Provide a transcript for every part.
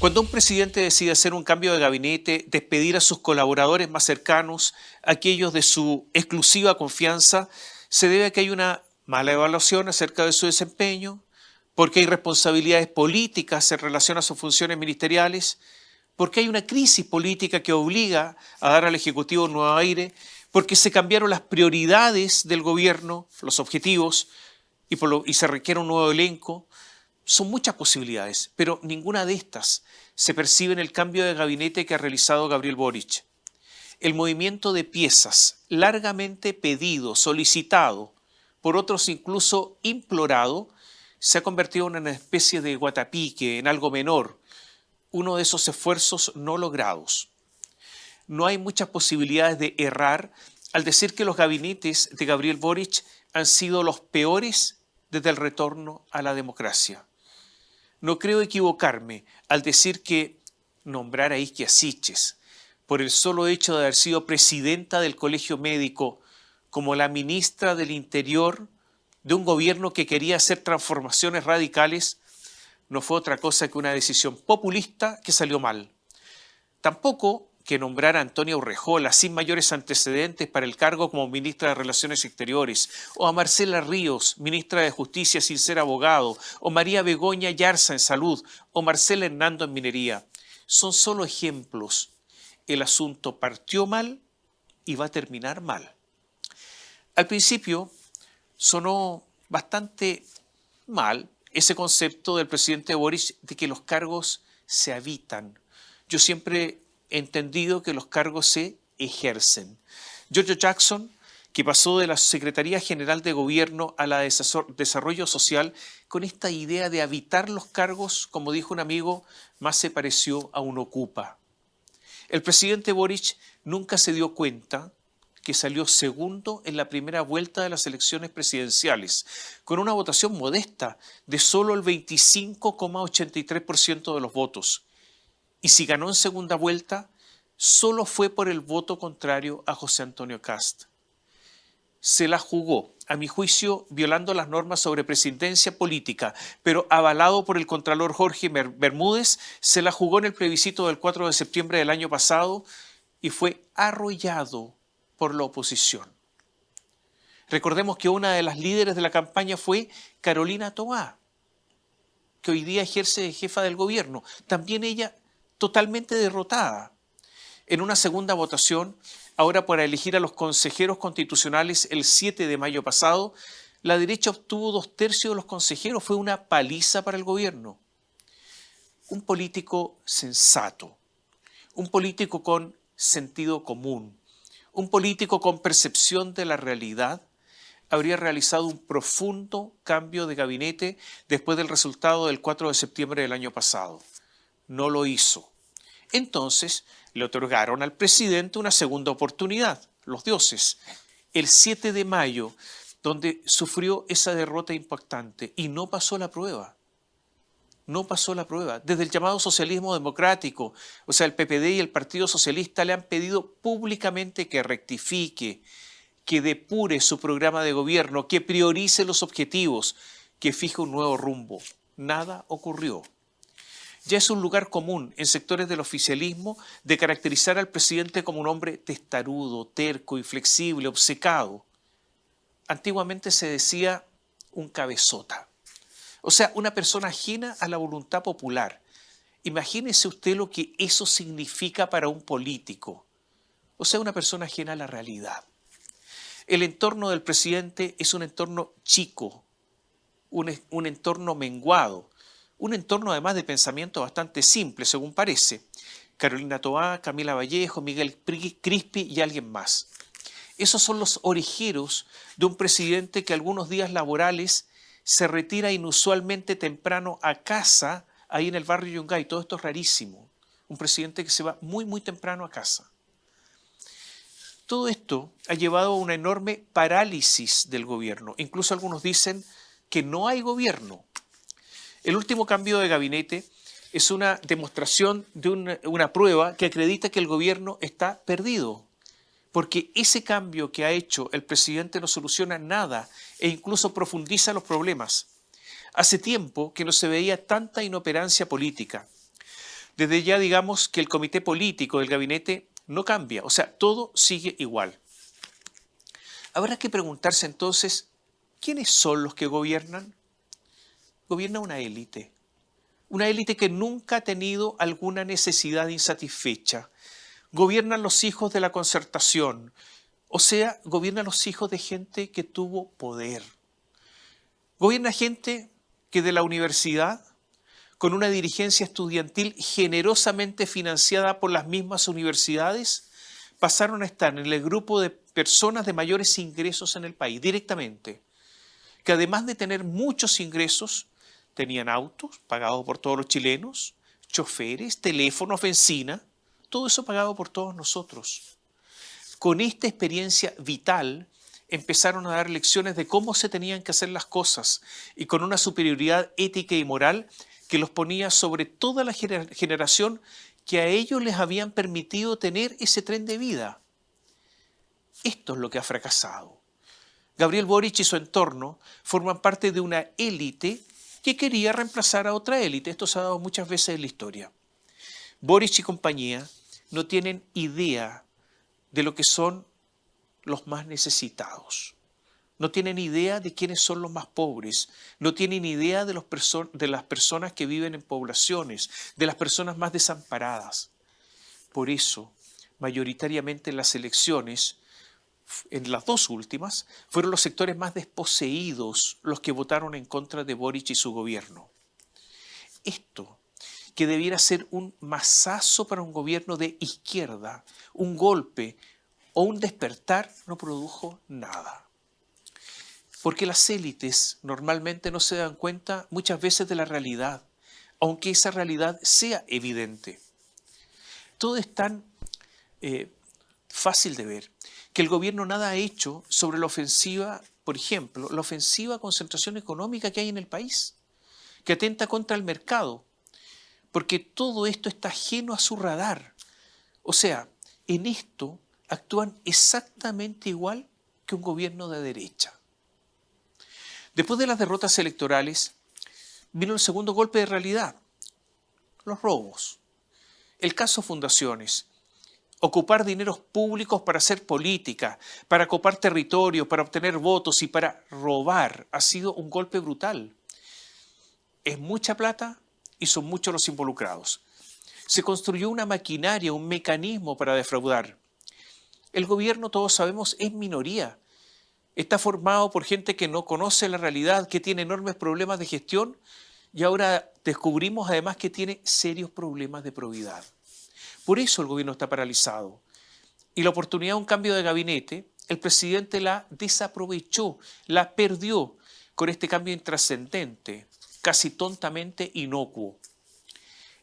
Cuando un presidente decide hacer un cambio de gabinete, despedir a sus colaboradores más cercanos, aquellos de su exclusiva confianza, se debe a que hay una mala evaluación acerca de su desempeño, porque hay responsabilidades políticas en relación a sus funciones ministeriales, porque hay una crisis política que obliga a dar al Ejecutivo un nuevo aire, porque se cambiaron las prioridades del gobierno, los objetivos, y se requiere un nuevo elenco. Son muchas posibilidades, pero ninguna de estas se percibe en el cambio de gabinete que ha realizado Gabriel Boric. El movimiento de piezas, largamente pedido, solicitado, por otros incluso implorado, se ha convertido en una especie de guatapique, en algo menor, uno de esos esfuerzos no logrados. No hay muchas posibilidades de errar al decir que los gabinetes de Gabriel Boric han sido los peores desde el retorno a la democracia. No creo equivocarme al decir que nombrar a Isquia Siches, por el solo hecho de haber sido presidenta del Colegio Médico, como la ministra del Interior de un gobierno que quería hacer transformaciones radicales, no fue otra cosa que una decisión populista que salió mal. Tampoco que nombrar a Antonia Urrejola sin mayores antecedentes para el cargo como ministra de Relaciones Exteriores, o a Marcela Ríos, ministra de Justicia sin ser abogado, o María Begoña Yarza en Salud, o Marcela Hernando en Minería. Son solo ejemplos. El asunto partió mal y va a terminar mal. Al principio sonó bastante mal ese concepto del presidente Boric de que los cargos se habitan. Yo siempre he entendido que los cargos se ejercen. Giorgio Jackson, que pasó de la Secretaría General de Gobierno a la de Desarrollo Social, con esta idea de habitar los cargos, como dijo un amigo, más se pareció a un ocupa. El presidente Boric nunca se dio cuenta que salió segundo en la primera vuelta de las elecciones presidenciales, con una votación modesta de solo el 25,83% de los votos. Y si ganó en segunda vuelta, solo fue por el voto contrario a José Antonio Kast. Se la jugó, a mi juicio, violando las normas sobre presidencia política, pero avalado por el contralor Jorge Bermúdez, se la jugó en el plebiscito del 4 de septiembre del año pasado y fue arrollado por la oposición. Recordemos que una de las líderes de la campaña fue Carolina Toá, que hoy día ejerce de jefa del gobierno. También ella totalmente derrotada. En una segunda votación, ahora para elegir a los consejeros constitucionales el 7 de mayo pasado, la derecha obtuvo 2/3 de los consejeros. Fue una paliza para el gobierno. Un político sensato, un político con sentido común, un político con percepción de la realidad, habría realizado un profundo cambio de gabinete después del resultado del 4 de septiembre del año pasado. No lo hizo. Entonces le otorgaron al presidente una segunda oportunidad, los dioses, el 7 de mayo, donde sufrió esa derrota impactante y no pasó la prueba. No pasó la prueba. Desde el llamado socialismo democrático, o sea, el PPD y el Partido Socialista le han pedido públicamente que rectifique, que depure su programa de gobierno, que priorice los objetivos, que fije un nuevo rumbo. Nada ocurrió. Ya es un lugar común en sectores del oficialismo de caracterizar al presidente como un hombre testarudo, terco, inflexible, obcecado. Antiguamente se decía un cabezota. O sea, una persona ajena a la voluntad popular. Imagínese usted lo que eso significa para un político. O sea, una persona ajena a la realidad. El entorno del presidente es un entorno chico, un entorno menguado, un entorno además de pensamiento bastante simple, según parece. Carolina Toá, Camila Vallejo, Miguel Crispi y alguien más. Esos son los orejeros de un presidente que algunos días laborales se retira inusualmente temprano a casa, ahí en el barrio Yungay. Todo esto es rarísimo. Un presidente que se va muy, muy temprano a casa. Todo esto ha llevado a una enorme parálisis del gobierno. Incluso algunos dicen que no hay gobierno. El último cambio de gabinete es una demostración de una prueba que acredita que el gobierno está perdido. Porque ese cambio que ha hecho el presidente no soluciona nada e incluso profundiza los problemas. Hace tiempo que no se veía tanta inoperancia política. Desde ya digamos que el comité político del gabinete no cambia, o sea, todo sigue igual. Habrá que preguntarse entonces, ¿quiénes son los que gobiernan? Gobierna una élite que nunca ha tenido alguna necesidad insatisfecha. Gobiernan los hijos de la concertación, o sea, gobiernan los hijos de gente que tuvo poder. Gobierna gente que de la universidad, con una dirigencia estudiantil generosamente financiada por las mismas universidades, pasaron a estar en el grupo de personas de mayores ingresos en el país, directamente. Que además de tener muchos ingresos, tenían autos pagados por todos los chilenos, choferes, teléfonos, benzina, todo eso pagado por todos nosotros. Con esta experiencia vital empezaron a dar lecciones de cómo se tenían que hacer las cosas y con una superioridad ética y moral que los ponía sobre toda la generación que a ellos les habían permitido tener ese tren de vida. Esto es lo que ha fracasado. Gabriel Boric y su entorno forman parte de una élite que quería reemplazar a otra élite. Esto se ha dado muchas veces en la historia. Boric y compañía no tienen idea de lo que son los más necesitados. No tienen idea de quiénes son los más pobres. No tienen idea de las personas que viven en poblaciones, de las personas más desamparadas. Por eso, mayoritariamente en las elecciones, en las dos últimas, fueron los sectores más desposeídos los que votaron en contra de Boric y su gobierno. Esto, que debiera ser un mazazo para un gobierno de izquierda, un golpe o un despertar, no produjo nada. Porque las élites normalmente no se dan cuenta muchas veces de la realidad, aunque esa realidad sea evidente. Todo es tan fácil de ver que el gobierno nada ha hecho sobre la ofensiva, por ejemplo, la ofensiva concentración económica que hay en el país, que atenta contra el mercado, porque todo esto está ajeno a su radar. O sea, en esto actúan exactamente igual que un gobierno de derecha. Después de las derrotas electorales, vino el segundo golpe de realidad, los robos. El caso Fundaciones, ocupar dineros públicos para hacer política, para copar territorio, para obtener votos y para robar, ha sido un golpe brutal. Es mucha plata y son muchos los involucrados. Se construyó una maquinaria, un mecanismo para defraudar. El gobierno, todos sabemos, es minoría. Está formado por gente que no conoce la realidad, que tiene enormes problemas de gestión y ahora descubrimos además que tiene serios problemas de probidad. Por eso el gobierno está paralizado. Y la oportunidad de un cambio de gabinete, el presidente la desaprovechó, la perdió con este cambio intrascendente, casi tontamente inocuo.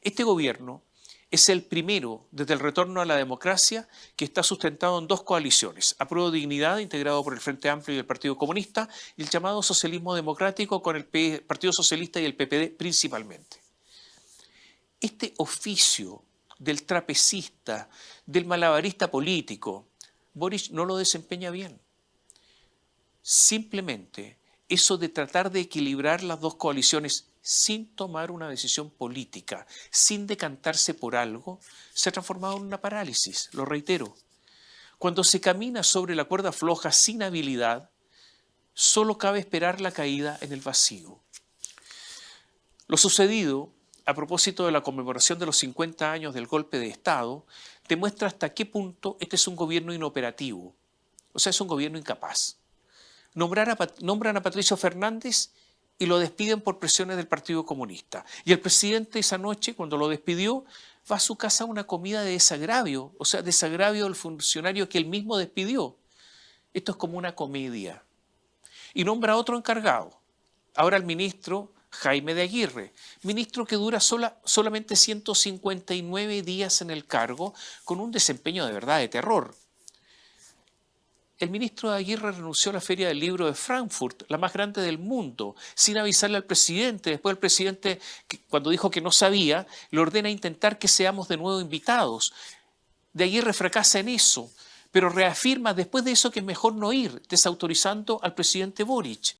Este gobierno es el primero desde el retorno a la democracia que está sustentado en dos coaliciones, Apruebo Dignidad, integrado por el Frente Amplio y el Partido Comunista, y el llamado socialismo democrático con el Partido Socialista y el PPD principalmente. Este oficio del trapecista, del malabarista político, Boric no lo desempeña bien. Simplemente eso de tratar de equilibrar las dos coaliciones sin tomar una decisión política, sin decantarse por algo, se ha transformado en una parálisis, lo reitero. Cuando se camina sobre la cuerda floja sin habilidad, solo cabe esperar la caída en el vacío. Lo sucedido, a propósito de la conmemoración de los 50 años del golpe de Estado, demuestra hasta qué punto este es un gobierno inoperativo, o sea, es un gobierno incapaz. Nombran a Patricio Fernández y lo despiden por presiones del Partido Comunista. Y el presidente esa noche, cuando lo despidió, va a su casa a una comida de desagravio, o sea, desagravio del funcionario que él mismo despidió. Esto es como una comedia. Y nombra a otro encargado, ahora el ministro Jaime de Aguirre, ministro que dura solamente 159 días en el cargo, con un desempeño de verdad de terror. El ministro de Aguirre renunció a la Feria del Libro de Frankfurt, la más grande del mundo, sin avisarle al presidente. Después el presidente, cuando dijo que no sabía, le ordena intentar que seamos de nuevo invitados. De Aguirre fracasa en eso, pero reafirma después de eso que es mejor no ir, desautorizando al presidente Boric.